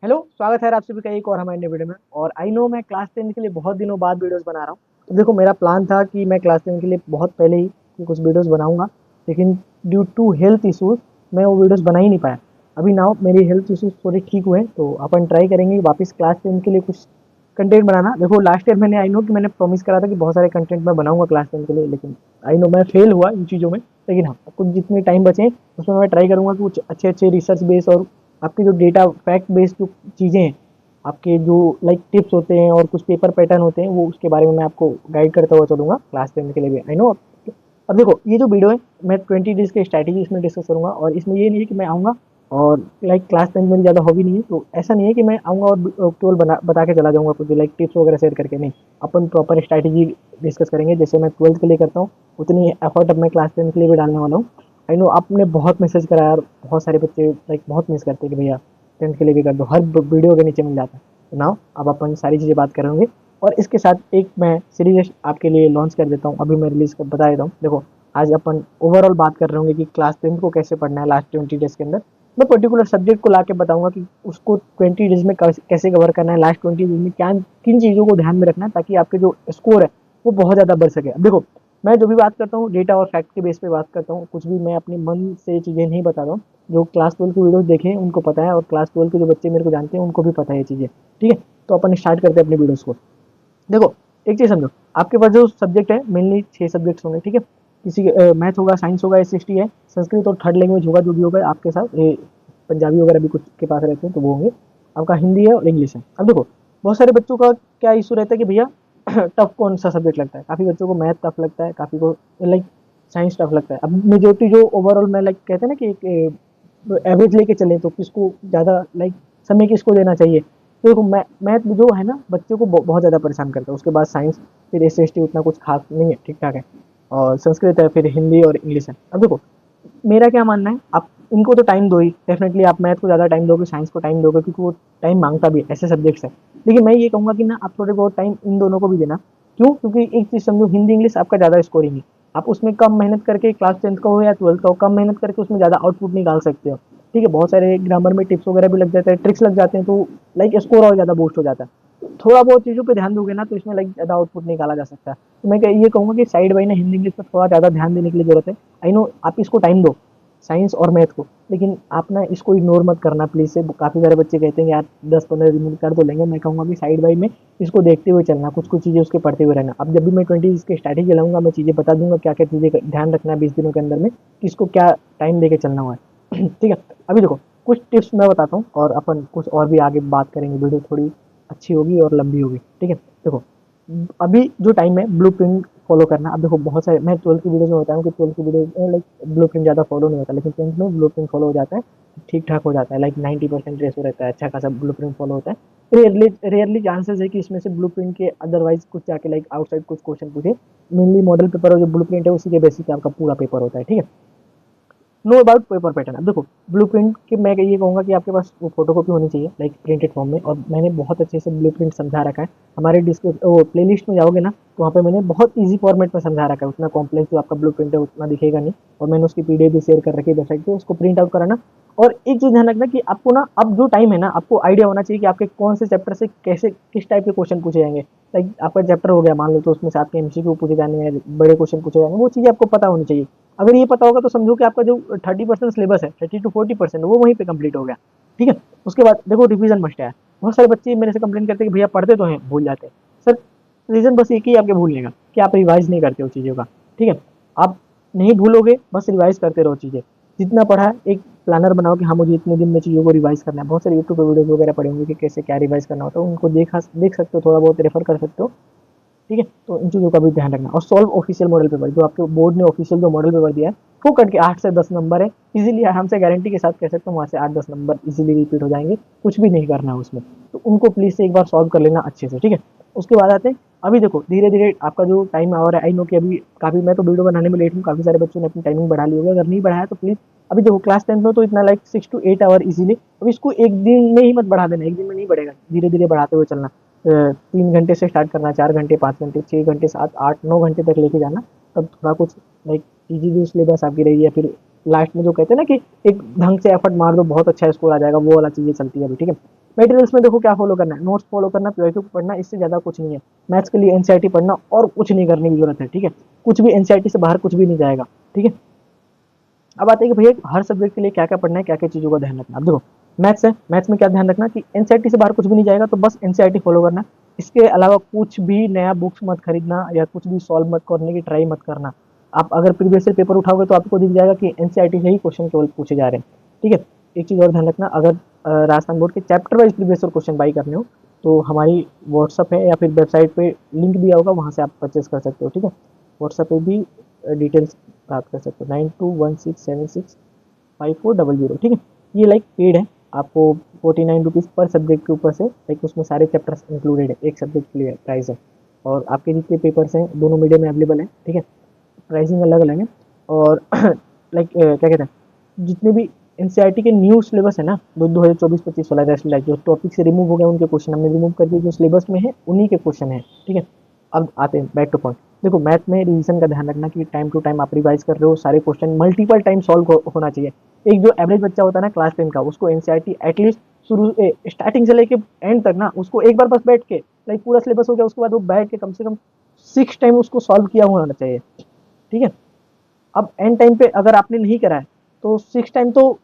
Hello, स्वागत है यार आप सभी का एक और हमारे नए वीडियो में। और आई नो मैं क्लास 10 के लिए बहुत दिनों बाद वीडियोस बना रहा हूँ। तो देखो, मेरा प्लान था कि मैं क्लास 10 के लिए बहुत पहले ही कुछ वीडियोस बनाऊंगा, लेकिन ड्यू टू हेल्थ इश्यूज मैं वो वीडियोस बना ही नहीं पाया। अभी नाउ मेरी हेल्थ इश्यूज थोड़े ठीक हुए हैं, तो अपन ट्राई करेंगे वापस क्लास 10 के लिए कुछ कंटेंट बनाना। देखो, लास्ट ईयर मैंने आई नो कि मैंने प्रॉमिस करा था कि बहुत सारे कंटेंट मैं बनाऊंगा क्लास 10 के लिए, लेकिन आई नो मैं फेल हुआ इन चीज़ों में। लेकिन हाँ, कुछ जितने टाइम बचे उसमें मैं ट्राई करूंगा कि कुछ अच्छे अच्छे रिसर्च बेस और आपके जो डेटा फैक्ट बेस्ड जो चीज़ें हैं, आपके जो लाइक टिप्स होते हैं और कुछ पेपर पैटर्न होते हैं, वो उसके बारे में मैं आपको गाइड करता हुआ चलूँगा क्लास 10 के लिए भी। आई नो अब देखो, ये जो वीडियो है मैं 20 डेज़ की स्ट्रैटेजी इसमें डिस्कस करूँगा। और इसमें ये नहीं है कि मैं आऊँगा और लाइक क्लास 10 मेरी ज़्यादा हॉबी नहीं है, तो ऐसा नहीं है कि मैं आऊँगा और केवल बता के चला जाऊँगा कुछ लाइक टिप्स वगैरह शेयर करके। नहीं, अपन प्रॉपर स्ट्रैटेजी डिस्कस करेंगे। जैसे मैं 12th के लिए करता हूँ, उतनी एफर्ट अब मैं क्लास 10 के लिए भी डालने वाला हूँ। आई नो आपने बहुत मैसेज करा यार, बहुत सारे बच्चे लाइक बहुत मिस करते हैं कि भैया 10th के लिए भी कर दो, हर वीडियो के नीचे मिल जाता है। तो नाउ अब अपन सारी चीज़ें बात करेंगे। और इसके साथ एक मैं सीरीज आपके लिए लॉन्च कर देता हूँ, अभी मैं रिलीज कर बता देता हूँ। देखो, आज अपन ओवरऑल बात कर रहे होंगे कि क्लास 10 को कैसे पढ़ना है लास्ट 20 डेज के अंदर। मैं पर्टिकुलर सब्जेक्ट को लाके बताऊंगा कि उसको 20 डेज में कैसे कवर करना है, लास्ट 20 डेज में क्या किन चीज़ों को ध्यान में रखना है, ताकि आपके जो स्कोर है वो बहुत ज़्यादा बढ़ सके। अब देखो, मैं जो भी बात करता हूँ डेटा और फैक्ट के बेस पे बात करता हूँ, कुछ भी मैं अपने मन से चीज़ें नहीं बताता हूँ। जो क्लास 12 की वीडियोस देखे हैं उनको पता है, और क्लास 12 के जो बच्चे मेरे को जानते हैं उनको भी पता है ये चीज़ें। ठीक है, तो अपन स्टार्ट करते हैं अपनी वीडियोस को। देखो, एक चीज़ समझो, आपके पास जो सब्जेक्ट है मेनली 6 सब्जेक्ट्स होंगे। ठीक है, किसी मैथ होगा, साइंस होगा, एसएसटी है, संस्कृत और थर्ड लैंग्वेज होगा जो भी होगा आपके साथ। पंजाबी वगैरह भी कुछ के पास रहते हैं तो वो होंगे। आपका हिंदी है और इंग्लिश है। अब देखो, बहुत सारे बच्चों का क्या इशू रहता है कि भैया टफ कौन सा सब्जेक्ट लगता है। काफ़ी बच्चों को मैथ टफ लगता है, काफ़ी को लाइक साइंस टफ लगता है। अब मेजोरिटी जो ओवरऑल में लाइक कहते हैं ना कि एक एवरेज लेके चले तो किसको ज़्यादा लाइक समय किसको देना चाहिए। तो देखो, मैथ जो है ना बच्चे को बहुत ज़्यादा परेशान करता है। उसके बाद साइंस, फिर एसएसटी उतना कुछ खास नहीं है, ठीक ठाक है। और संस्कृत है, फिर हिंदी और इंग्लिश है। अब देखो, मेरा क्या मानना है, आप इनको तो टाइम दो ही, डेफिनेटली आप मैथ को ज़्यादा टाइम दोगे, साइंस को टाइम दोगे, क्योंकि वो टाइम मांगता भी है, ऐसे सब्जेक्ट्स है। लेकिन मैं ये कहूँगा कि ना आप थोड़े बहुत टाइम इन दोनों को भी देना। क्यों? क्योंकि एक चीज़ समझो, हिंदी इंग्लिश आपका ज़्यादा स्कोरिंग है। आप उसमें कम मेहनत करके क्लास 10th का हो या 12th का हो, कम मेहनत करके उसमें ज़्यादा आउटपुट निकाल सकते हो। ठीक है, बहुत सारे ग्रामर में टिप्स वगैरह भी लग जाते हैं, ट्रिक्स लग जाते हैं, तो लाइक स्कोर और ज़्यादा बूस्ट हो जाता है। थोड़ा बहुत चीज़ों पे ध्यान दोगे ना तो इसमें लाइक ज़्यादा आउटपुट निकाला जा सकता है। तो मैं ये कहूँगा कि साइड बाई ना हिंदी इंग्लिश पर थोड़ा ज़्यादा ध्यान देने की लिए ज़रूरत है। आई नो आप इसको टाइम दो, साइंस और मैथ को, लेकिन आप ना इसको इग्नोर मत करना प्लीज़। से काफ़ी सारे बच्चे कहते हैं यार 10-15 मिनट कर तो लेंगे। मैं कहूँगा कि साइड बाई में इसको देखते हुए चलना, कुछ कुछ चीज़ें उसके पढ़ते हुए रहना। अब जब भी मैं 20 इसके स्ट्रैटेजी चलाऊंगा, मैं चीज़ें बता दूंगा क्या क्या चीज़ें ध्यान रखना है 20 दिनों के अंदर में, किसको क्या टाइम दे के चलना हुआ है। ठीक है, अभी देखो, कुछ टिप्स मैं बताता हूँ और अपन कुछ और भी आगे बात करेंगे। वीडियो थोड़ी अच्छी होगी और लंबी होगी। ठीक है, देखो, अभी जो टाइम है ब्लू प्रिंट फॉलो करना। अब देखो, बहुत सारे मैं 12th की वीडियोज में बताऊँ कि 12th की वीडियो लाइक ब्लू प्रिंट ज़्यादा फॉलो नहीं होता, लेकिन 10th में ब्लू प्रिंट फॉलो हो जाता है, ठीक ठाक हो जाता है। लाइक 90% रेसो रहता है, अच्छा खासा ब्लू प्रिंट फॉलो होता है। रेयरली रेयरली चांसेस है कि इसमें से ब्लू प्रिंट के अदरवाइज कुछ जाके लाइक आउटसाइड कुछ क्वेश्चन पूछे। मेनली मॉडल पेपर और जो ब्लू प्रिंट है उसी के बेसिस पे आपका पूरा पेपर होता है। ठीक है, नो अबाउट पेपर पैटर्न। अब देखो, ब्लू प्रिंट की मैं ये कहूँगा कि आपके पास वो फोटो कॉपी होनी चाहिए लाइक प्रिंटेड फॉर्म में, और मैंने बहुत अच्छे से ब्लू प्रिंट समझा रखा है। हमारे प्ले लिस्ट में जाओगे ना तो वहाँ पे मैंने बहुत ईजी फॉर्मेट में समझा रखा है। उतना कॉम्प्लेक्स जो आपका ब्लू प्रिंट है उतना दिखेगा नहीं, और मैंने उसकी पीडीएफ भी शेयर कर रखी है वेबसाइट पे, उसको प्रिंट आउट कराना। और एक चीज़ ध्यान रखना कि आपको ना अब जो टाइम है ना, आपको आइडिया होना चाहिए कि आपके कौन से चैप्टर से कैसे किस टाइप के क्वेश्चन पूछे जाएंगे। लाइक आपका चैप्टर हो गया मान लो, तो उसमें से आपके एमसीक्यू पूछे जाने हैं, बड़े क्वेश्चन पूछे जाएंगे, वो चीज़ें आपको पता होनी चाहिए। अगर ये पता होगा तो समझो कि आपका जो 30% सिलेबस है, 30 to 40% वो वहीं पे कंप्लीट हो गया। ठीक है, उसके बाद देखो, रिवीजन मस्ट है। बहुत सारे बच्चे मेरे से कंप्लेन करते हैं कि भैया पढ़ते तो हैं भूल जाते हैं। सर, रीजन बस एक ही है आपके भूलने का, कि आप रिवाइज नहीं करते हो चीज़ों का। ठीक है, आप नहीं भूलोगे, बस रिवाइज करते रहो चीज़ें। जितना पढ़ा है एक प्लानर बनाओ कि हाँ मुझे इतने दिन में चीज़ों को रिवाइज करना है। बहुत सारे यूट्यूब पर वीडियोस वगैरह पड़े होंगे कि कैसे क्या रिवाइज करना होता है, उनको देख सकते हो, थोड़ा बहुत रेफर कर सकते हो। ठीक है, तो इन चीज़ों का भी ध्यान रखना। और सॉल्व ऑफिशियल मॉडल पेपर, जो आपके बोर्ड ने ऑफिशियल जो मॉडल पेपर दिया है वो कट के 8 से 10 नंबर है। इजीली हमसे गारंटी के साथ कह सकता हूँ वहाँ से 8-10 नंबर इजीली रिपीट हो जाएंगे। कुछ भी नहीं करना है उसमें, तो उनको प्लीज़ से एक बार सॉल्व कर लेना अच्छे से। ठीक है, उसके बाद आते हैं, अभी देखो धीरे धीरे आपका जो टाइम आ रहा है, आई नो कि अभी काफ़ी मैं तो वीडियो बनाने में लेट हूँ, काफ़ी सारे बच्चों ने अपनी टाइमिंग बढ़ा ली होगी। अगर नहीं बढ़ाया तो प्लीज़, अभी देखो क्लास 10th में तो इतना लाइक 6 to 8 आवर इजीली। अब इसको एक दिन में ही मत बढ़ा देना, एक दिन में नहीं बढ़ेगा, धीरे धीरे बढ़ाते हुए चलना। 3 घंटे से स्टार्ट करना, 4 घंटे, 5 घंटे, 6 घंटे, 7, 8, 9 घंटे तक लेके जाना। तब थोड़ा कुछ लाइक इजी जो सिलेबस आपकी रही है, फिर लास्ट में जो कहते हैं ना कि एक ढंग से एफर्ट मार दो बहुत अच्छा स्कोर आ जाएगा, वो वाला चीज़ें चलती है अभी। ठीक है, मटेरियल्स में देखो क्या फॉलो करना है, नोट्स फॉलो करना, पीवाईक्यू पढ़ना, इससे ज़्यादा कुछ नहीं है। मैथ्स के लिए एनसीईआरटी पढ़ना और कुछ नहीं करने की जरूरत है, ठीक है। कुछ भी एनसीईआरटी से बाहर कुछ भी नहीं जाएगा, ठीक है। अब आते हैं कि भैया हर सब्जेक्ट के लिए क्या क्या पढ़ना है, क्या क्या चीज़ों का ध्यान रखना है। अब देखो मैथ्स है, मैथ्स में क्या ध्यान रखना कि एनसीईआरटी से बाहर कुछ भी नहीं जाएगा, तो बस एनसीईआरटी फॉलो करना। इसके अलावा कुछ भी नया बुक्स मत खरीदना या कुछ भी सॉल्व मत करने की ट्राई मत करना। आप अगर प्रीवियस ईयर पेपर उठाओगे तो आपको दिख जाएगा कि एनसीईआरटी से ही क्वेश्चन केवल पूछे जा रहे हैं, ठीक है। एक चीज़ और ध्यान रखना, अगर राजस्थान बोर्ड के chapter wise previous year question by करने हो तो हमारी व्हाट्सअप है या फिर वेबसाइट पे लिंक दिया होगा, वहाँ से आप परचेज कर सकते हो, ठीक है। व्हाट्सअप पे भी डिटेल्स प्राप्त कर सकते हो, 9216765400, ठीक है। ये लाइक पेड है, आपको 49 रुपीज़ पर सब्जेक्ट के ऊपर से, लाइक उसमें सारे चैप्टर्स इंक्लूडेड है, एक सब्जेक्ट के लिए प्राइस है। और आपके जितने पेपर्स हैं दोनों मीडियम में अवेलेबल है, ठीक है। प्राइसिंग अलग अलग है। और लाइक क्या कहते हैं, जितने भी एनसीईआरटी के न्यू सिलेबस है ना, 2024-25 वाला लाइक जो टॉपिक से रिमूव हो गए उनके क्वेश्चन हमने रिमूव करके जो सिलेबस में है उन्हीं के क्वेश्चन है, ठीक है। अब आते हैं बैक टू पॉइंट। देखो मैथ में रिवीजन का ध्यान रखना कि टाइम टू टाइम आप रिवाइज कर रहे हो, सारे क्वेश्चन मल्टीपल टाइम सॉल्व होना चाहिए। एक जो एवरेज बच्चा होता है ना क्लास 10 का, उसको एनसीईआरटी एटलीस्ट शुरू स्टार्टिंग से लेके एंड तक ना, उसको एक बार बस बैठ के, लाइक पूरा सिलेबस हो गया उसके बाद वो बैठ के कम से कम 6 टाइम उसको सॉल्व किया होना चाहिए, ठीक है। अब एंड टाइम पे अगर आपने नहीं करा है तो 6 टाइम तो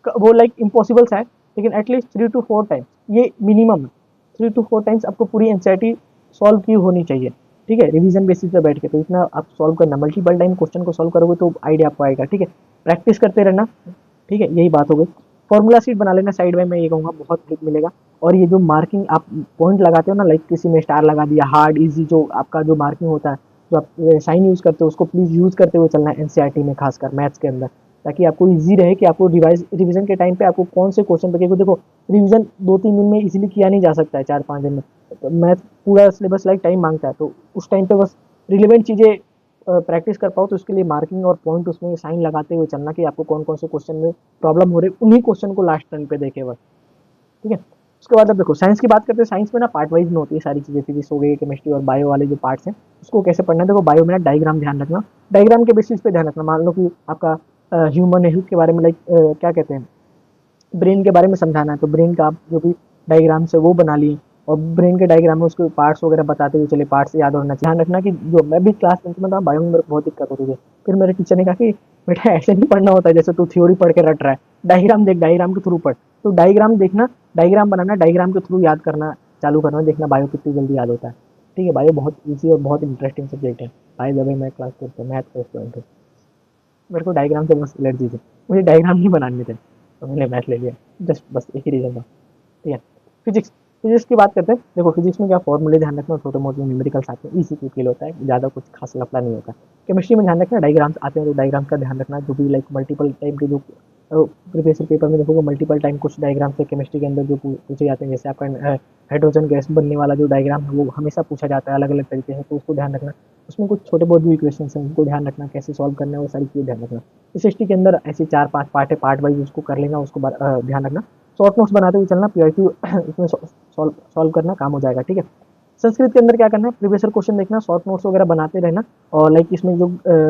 वो लाइक इम्पॉसिबल सा है, लेकिन एटलीस्ट 3 to 4 टाइम्स ये मिनिमम है। 3 to 4 टाइम्स आपको पूरी एनसीईआरटी सॉल्व की होनी चाहिए, ठीक है, रिवीजन बेसिस पे बैठ के। तो इतना आप सॉल्व करना, मल्टीपल टाइम क्वेश्चन को सॉल्व करोगे तो आइडिया आपको आएगा, ठीक है। प्रैक्टिस करते रहना, ठीक है, यही बात हो गई। फॉर्मूला शीट बना लेना साइड में, मैं ये कहूँगा बहुत हेल्प मिलेगा। और ये जो मार्किंग आप पॉइंट लगाते हो ना, लाइक किसी में स्टार लगा दिया, हार्ड इजी जो आपका जो मार्किंग होता है, जो आप साइन यूज़ करते हो, उसको प्लीज़ यूज़ करते हुए चलना है एनसीईआरटी में, खासकर मैथ्स के अंदर, ताकि आपको ईजी रहे कि आपको रिवीजन के टाइम पे आपको कौन से क्वेश्चन पे, क्योंकि देखो रिवीजन 2-3 दिन में इजीली किया नहीं जा सकता है, 4-5 दिन में। तो मैथ पूरा सिलेबस लाइक टाइम मांगता है, तो उस टाइम पे बस रिलेवेंट चीज़ें प्रैक्टिस कर पाओ, तो उसके लिए मार्किंग और पॉइंट उसमें साइन लगाते हुए चलना कि आपको कौन कौन से क्वेश्चन में प्रॉब्लम हो रही है, उन्हीं क्वेश्चन को लास्ट टर्न पे देखे बस, ठीक है। उसके बाद अब देखो साइंस की बात करते हैं। साइंस में ना पार्ट वाइज में होती है सारी चीज़ें, फिजिक्स हो गई, केमिस्ट्री और बायो वाले जो पार्ट्स हैं उसको कैसे पढ़ना है। देखो बायो में ना डायग्राम ध्यान रखना, डायग्राम के बेसिस पे ध्यान रखना। मान लो कि आपका ह्यूमन हेल्थ के बारे में लाइक क्या कहते हैं, ब्रेन के बारे में समझाना है, तो ब्रेन का आप जो भी डायग्राम से वो बना लिए, और ब्रेन के डायग्राम में उसके पार्ट्स वगैरह बताते हुए चले, पार्ट्स याद होना चाहिए। ध्यान रखना कि जो मैं भी क्लास 10 में था, बायो में मेरे को बहुत दिक्कत होती थी। फिर मेरे टीचर ने कहा कि बेटा ऐसे नहीं पढ़ना होता है जैसे तू थ्योरी पढ़ के रट रहा है, डायग्राम देख, डायग्राम के थ्रू पढ़। तो डायग्राम देखना, डायग्राम बनाना, डायग्राम के थ्रू याद करना चालू करना, देखना बायो कितनी जल्दी याद होता है, ठीक है। बायो बहुत ईजी और बहुत इंटरेस्टिंग सब्जेक्ट है। बाय द वे मैं क्लास 10 मैथ का स्टूडेंट हूँ, मेरे को डायग्राम से बस एलर्जी थी, मुझे डायग्राम नहीं बनाने थे, तो मैंने मैथ ले लिया, जस्ट बस एक ही रीज़न था, ठीक है। फिजिक्स, फिजिक्स की बात करते हैं। देखो फिजिक्स में क्या फॉर्मूले ध्यान रखना, छोटे मोटे न्यूमेरिकल्स आते हैं, इसी के होता है, ज़्यादा कुछ खास लफड़ा नहीं होता। केमिस्ट्री में ध्यान रखना, डायग्राम्स आते हैं तो डायग्राम्स का ध्यान रखना, जो भी लाइक मल्टीपल टाइम के जो प्रीवियस पेपर में देखोगे मल्टीपल टाइम कुछ डायग्राम्स है केमिस्ट्री के अंदर जो पूछे जाते हैं, जैसे आपका हाइड्रोजन गैस बनने वाला जो डायग्राम है वो हमेशा पूछा जाता है अलग अलग तरीके से, तो उसको ध्यान रखना। उसमें कुछ छोटे बहुत जो इक्वेशन हैं उनको ध्यान रखना, कैसे सॉल्व करना है वो सारी चीज़ें ध्यान रखना। एसएसटी के अंदर ऐसे 4-5 पार्ट है, पार्ट वाइज उसको कर लेना, उसको ध्यान रखना। शॉर्ट नोट्स बनाते हुए चलना, पीआईक्यू इसमें सॉल्व करना काम हो जाएगा, ठीक है। संस्कृत के अंदर क्या करना है, प्रीवियस क्वेश्चन देखना, शॉर्ट नोट्स वगैरह बनाते रहना। और लाइक इसमें जो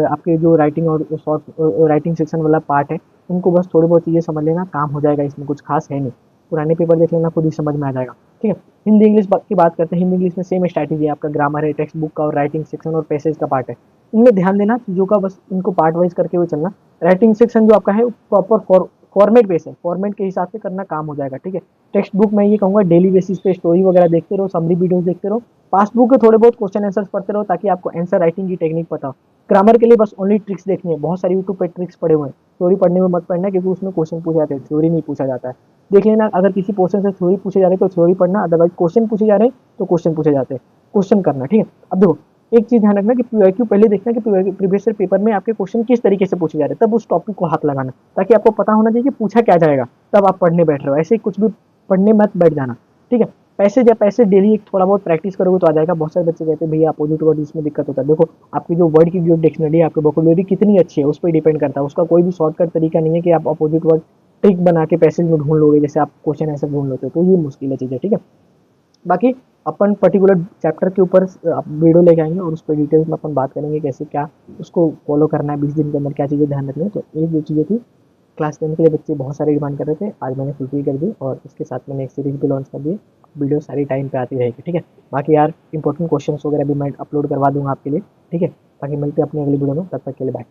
आपके जो राइटिंग और शॉर्ट राइटिंग सेक्शन वाला पार्ट है, उनको बस थोड़ी बहुत चीज़ें समझ लेना, काम हो जाएगा, इसमें कुछ खास है नहीं। पुराने पेपर देख लेना, खुद ही समझ में आ जाएगा, ठीक है। हिंदी इंग्लिश की बात करते हैं। हिंदी इंग्लिश में सेम स्ट्रैटेजी है, आपका ग्रामर है, टेक्स्ट बुक का और राइटिंग सेक्शन और पैसेज का पार्ट है। इनमें ध्यान देना चीज़ों का, बस इनको पार्ट वाइज करके हुए चलना। राइटिंग सेक्शन जो आपका है प्रॉपर फॉर्मेट बेस है, फॉर्मेट के हिसाब से करना, काम हो जाएगा, ठीक है। टेक्स्ट बुक में ये कहूँगा डेली बेसिस पे स्टोरी वगैरह देखते रहो, समरी वीडियोस देखते रहो, पासबुक के थोड़े बहुत क्वेश्चन आंसर्स पढ़ते रहो ताकि आपको आंसर राइटिंग की टेक्निक पता हो। ग्रामर के लिए बस ओनली ट्रिक्स देखनी है, बहुत सारी यूट्यूब पे ट्रिक्स पड़े हुए हैं। थ्योरी पढ़ने में मत पढ़ना क्योंकि उसमें क्वेश्चन पूछे जाते हैं, थ्योरी नहीं पूछा जाता है। देख लेना, अगर किसी पोर्शन से थ्योरी पूछे जा रहे हैं तो थ्योरी पढ़ना, अदरवाइज क्वेश्चन पूछे जा रहे हैं तो क्वेश्चन पूछे जाते हैं, क्वेश्चन करना, ठीक है। अब देखो एक चीज़ ध्यान रखना कि पीवाईक्यू पहले देखना कि प्रीवियस ईयर पेपर में आपके क्वेश्चन किस तरीके से पूछे जा रहे हैं, तब उस टॉपिक को हाथ लगाना, ताकि आपको पता होना चाहिए कि पूछा क्या जाएगा, तब आप पढ़ने बैठ रहे हो। ऐसे ही कुछ भी पढ़ने मत बैठ जाना, ठीक है। पैसे डेली एक थोड़ा बहुत प्रैक्टिस करोगे तो आ जाएगा। बहुत सारे बच्चे कहते हैं भैया अपोजिट वर्ड इसमें दिक्कत होता है। देखो आपकी जो वर्ड की जो डिक्शनरी है, आपकी वोकैबुलरी कितनी अच्छी है उस पर डिपेंड करता है। उसका कोई भी शॉर्टकट तरीका नहीं है कि आप अपोजिट वर्ड ट्रिक बना के पैसेज में ढूंढ लोगे, जैसे आप क्वेश्चन आंसर ढूंढ लेते हो, तो ये मुश्किल है चीज़ें, ठीक है। बाकी अपन पर्टिकुलर चैप्टर के ऊपर वीडियो लेके आएंगे और उस पर डिटेल्स में अपन बात करेंगे कैसे क्या उसको फॉलो करना है 20 दिन के अंदर, क्या चीज़ें ध्यान रखनी है। तो एक जो चीज़ें थी क्लास 10 के लिए बच्चे बहुत सारी डिमांड कर रहे थे, आज मैंने फुलफिल कर दी और इसके साथ मैंने एक सीरीज भी लॉन्च कर दी। वीडियो सारी टाइम पे आती रहेगी, ठीक है। बाकी यार इंपॉर्टेंट क्वेश्चंस वगैरह भी मैं अपलोड करवा दूंगा आपके लिए, ठीक है। बाकी मिलते हैं अपनी अगली वीडियो में, तब तक के लिए बाय।